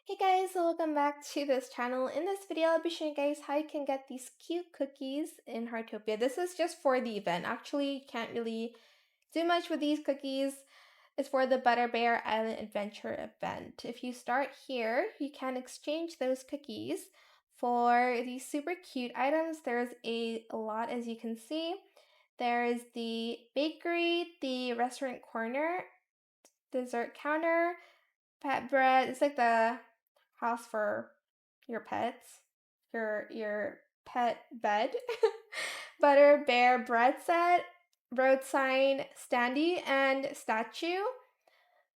Hey guys, welcome back to this channel. In this video, I'll be showing you guys how you can get these cute cookies in Heartopia. This is just for the event. Actually, you can't really do much with these cookies. It's for the Butterbear Island Adventure Event. If you start here, you can exchange those cookies for these super cute items. There's a lot, as you can see. There's the bakery, the restaurant corner, dessert counter, pet bread. It's like the house for your pets, your pet bed. Butter bear bread set, road sign standee, and statue.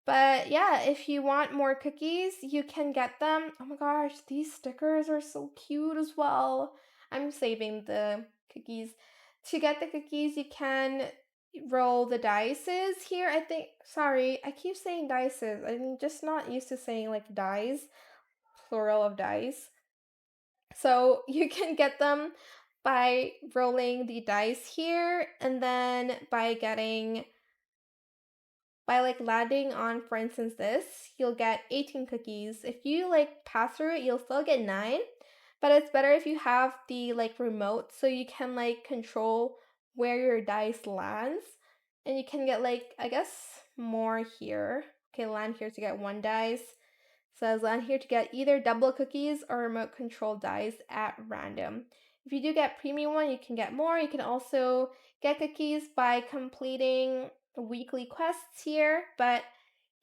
But yeah, if you want more cookies, you can get them. Oh my gosh, these stickers are so cute as well. I'm saving the cookies. To get the cookies, you can roll the dices here. I think, sorry, I keep saying dices. I'm just not used to saying like dice, plural of dice. So you can get them by rolling the dice here and then by like landing on, for instance, this, you'll get 18 cookies. If you like pass through it, you'll still get 9, but it's better if you have the like remote so you can like control where your dice lands, and you can get like, I guess, more here. Okay, land here to get 1 dice. Says land here to get either double cookies or remote control dice at random. If you do get premium one, you can get more. You can also get cookies by completing weekly quests here. But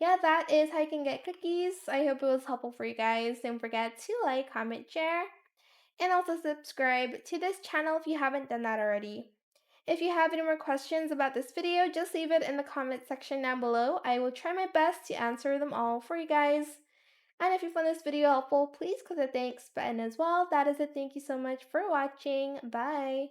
yeah, that is how you can get cookies. I hope it was helpful for you guys. Don't forget to like, comment, share, and also subscribe to this channel if you haven't done that already. If you have any more questions about this video, just leave it in the comment section down below. I will try my best to answer them all for you guys. And if you found this video helpful, please click the thanks button as well. That is it. Thank you so much for watching. Bye.